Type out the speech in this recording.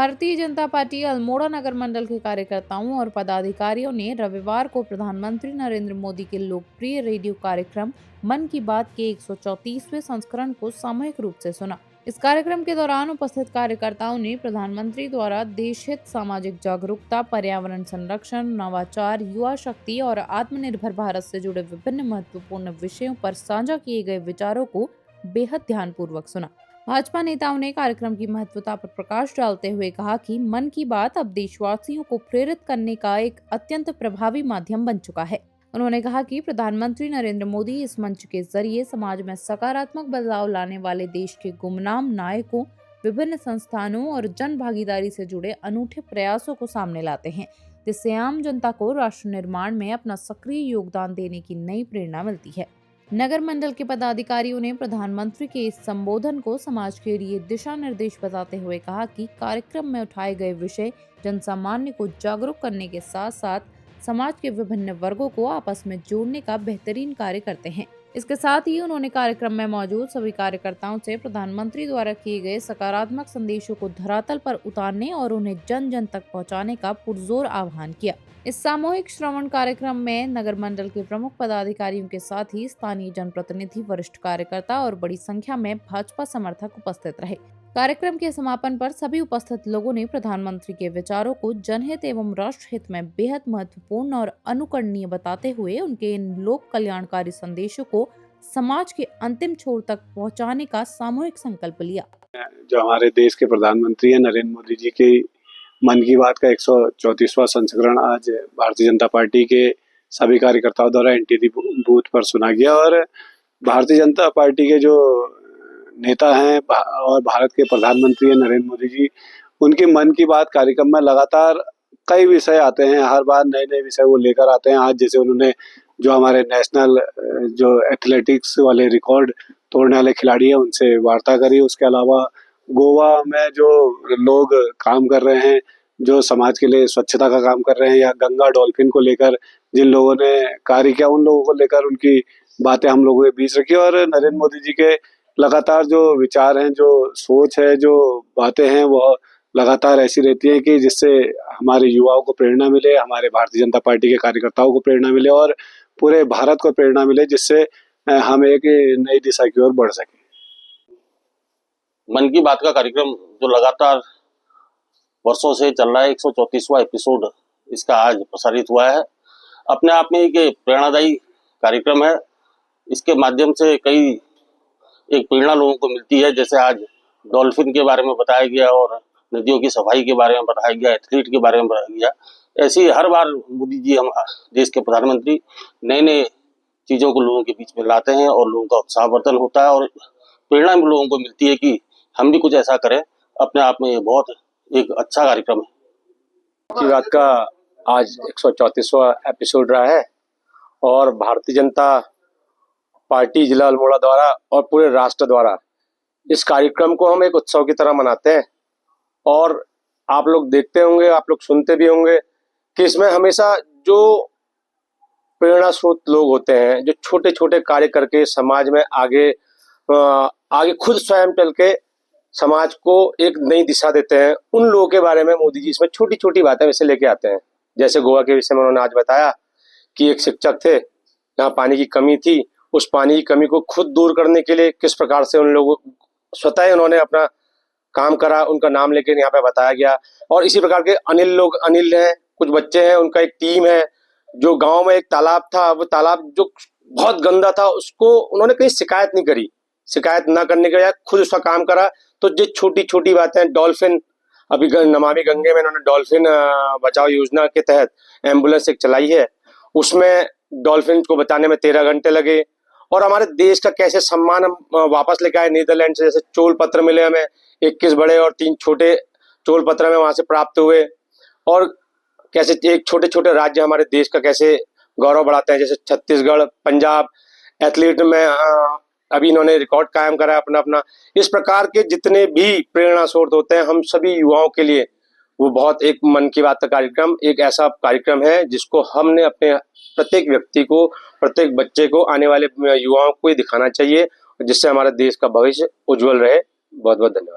Bharatiya Janata party Almora नगर मंडल के कार्यकर्ताओं और पदाधिकारियों ने रविवार को प्रधानमंत्री नरेंद्र मोदी के लोकप्रिय रेडियो कार्यक्रम मन की बात के 134वें संस्करण को सामूहिक रूप से सुना। इस कार्यक्रम के दौरान उपस्थित कार्यकर्ताओं ने प्रधानमंत्री द्वारा देशहित, सामाजिक जागरूकता, पर्यावरण संरक्षण, नवाचार, युवा शक्ति और आत्मनिर्भर भारत से जुड़े विभिन्न महत्वपूर्ण विषयों पर साझा किए गए विचारों को बेहद ध्यानपूर्वक सुना। भाजपा नेताओं ने कार्यक्रम की महत्वता पर प्रकाश डालते हुए कहा कि मन की बात अब देशवासियों को प्रेरित करने का एक अत्यंत प्रभावी माध्यम बन चुका है। उन्होंने कहा कि प्रधानमंत्री नरेंद्र मोदी इस मंच के जरिए समाज में सकारात्मक बदलाव लाने वाले देश के गुमनाम नायकों, विभिन्न संस्थानों और जन भागीदारी से जुड़े अनूठे प्रयासों को सामने लाते हैं, जिससे आम जनता को राष्ट्र निर्माण में अपना सक्रिय योगदान देने की नई प्रेरणा मिलती है। नगर मंडल के पदाधिकारियों ने प्रधानमंत्री के इस संबोधन को समाज के लिए दिशा निर्देश बताते हुए कहा कि कार्यक्रम में उठाए गए विषय जनसामान्य को जागरूक करने के साथ साथ समाज के विभिन्न वर्गों को आपस में जोड़ने का बेहतरीन कार्य करते हैं। इसके साथ ही उन्होंने कार्यक्रम में मौजूद सभी कार्यकर्ताओं से प्रधानमंत्री द्वारा किए गए सकारात्मक संदेशों को धरातल पर उतारने और उन्हें जन जन तक पहुंचाने का पुरजोर आह्वान किया। इस सामूहिक श्रवण कार्यक्रम में नगर मंडल के प्रमुख पदाधिकारियों के साथ ही स्थानीय जनप्रतिनिधि, वरिष्ठ कार्यकर्ता और बड़ी संख्या में भाजपा समर्थक उपस्थित रहे। कार्यक्रम के समापन पर सभी उपस्थित लोगों ने प्रधानमंत्री के विचारों को जनहित एवं राष्ट्र हित में बेहद महत्वपूर्ण और अनुकरणीय बताते हुए उनके इन लोक कल्याणकारी संदेशों को समाज के अंतिम छोर तक पहुंचाने का सामूहिक संकल्प लिया। जो हमारे देश के प्रधानमंत्री हैं नरेंद्र मोदी जी के मन की बात का 134वां संस्करण आज भारतीय जनता पार्टी के सभी कार्यकर्ताओं द्वारा एनटीटी बूथ पर सुना गया और भारतीय जनता पार्टी के जो नेता हैं और भारत के प्रधानमंत्री हैं नरेंद्र मोदी जी, उनके मन की बात कार्यक्रम में लगातार कई विषय आते हैं। हर बार नए नए विषय वो लेकर आते हैं। आज जैसे उन्होंने जो हमारे नेशनल जो एथलेटिक्स वाले रिकॉर्ड तोड़ने वाले खिलाड़ी हैं उनसे वार्ता करी। उसके अलावा गोवा में जो लोग काम कर रहे हैं, जो समाज के लिए स्वच्छता का काम कर रहे हैं, या गंगा डॉल्फिन को लेकर जिन लोगों ने कार्य किया, उन लोगों को लेकर उनकी बातें हम लोगों के बीच रखी। और नरेंद्र मोदी जी के लगातार जो विचार हैं, जो सोच है, जो बातें हैं, वह लगातार ऐसी रहती है कि जिससे हमारे युवाओं को प्रेरणा मिले, हमारे भारतीय जनता पार्टी के कार्यकर्ताओं को प्रेरणा मिले और पूरे भारत को प्रेरणा मिले, जिससे हम एक नई दिशा की ओर बढ़ सके। मन की बात का कार्यक्रम जो लगातार वर्षों से चल रहा है, 134वां एपिसोड इसका आज प्रसारित हुआ है। अपने आप में एक प्रेरणादायी कार्यक्रम है। इसके माध्यम से कई एक प्रेरणा लोगों को मिलती है। जैसे आज डॉल्फिन के बारे में बताया गया और नदियों की सफाई के बारे में बताया गया, एथलीट के बारे में बताया गया। ऐसे ही हर बार मोदी जी, हम देश के प्रधानमंत्री, नए नए चीज़ों को लोगों के बीच में लाते हैं और लोगों का उत्साहवर्धन होता है और प्रेरणा लोगों को मिलती है कि हम भी कुछ ऐसा करें। अपने आप में ये बहुत एक अच्छा कार्यक्रम है। की बात का आज 134वां एपिसोड रहा है और भारतीय जनता पार्टी जिला अल्मोड़ा द्वारा और पूरे राष्ट्र द्वारा इस कार्यक्रम को हम एक उत्सव की तरह मनाते हैं। और आप लोग देखते होंगे, आप लोग सुनते भी होंगे कि इसमें हमेशा जो प्रेरणा स्रोत लोग होते हैं, जो छोटे छोटे कार्य करके समाज में आगे खुद स्वयं चल के समाज को एक नई दिशा देते हैं, उन लोगों के बारे में मोदी जी इसमें छोटी छोटी बातें वैसे लेके आते हैं। जैसे गोवा के विषय में उन्होंने आज बताया कि एक शिक्षक थे, यहाँ पानी की कमी थी, उस पानी की कमी को खुद दूर करने के लिए किस प्रकार से उन लोगों स्वतः उन्होंने अपना काम करा, उनका नाम लेकर यहाँ पे बताया गया। और इसी प्रकार के अनिल हैं, कुछ बच्चे हैं, उनका एक टीम है। जो गांव में एक तालाब था, वो तालाब जो बहुत गंदा था, उसको उन्होंने कहीं शिकायत नहीं करी, शिकायत ना करने के बजाय खुद उसका काम करा। तो जो छोटी छोटी बातें, डॉल्फिन, अभी नमामि गंगे में इन्होंने डॉल्फिन बचाओ योजना के तहत एम्बुलेंस एक चलाई है, उसमें डॉल्फिन को बचाने में 13 घंटे लगे। और हमारे देश का कैसे सम्मान हम वापस लेके आए नीदरलैंड से। जैसे चोल पत्र मिले हमें, 21 बड़े और 3 छोटे चोल पत्र हमें वहां से प्राप्त हुए। और कैसे एक छोटे छोटे राज्य हमारे देश का कैसे गौरव बढ़ाते हैं, जैसे छत्तीसगढ़, पंजाब एथलीट में अभी इन्होंने रिकॉर्ड कायम करा अपना। इस प्रकार के जितने भी प्रेरणा स्रोत होते हैं, हम सभी युवाओं के लिए वो बहुत एक मन की बात का कार्यक्रम एक ऐसा कार्यक्रम है जिसको हमने अपने प्रत्येक व्यक्ति को, प्रत्येक बच्चे को, आने वाले युवाओं को दिखाना चाहिए, जिससे हमारे देश का भविष्य उज्जवल रहे। बहुत बहुत धन्यवाद।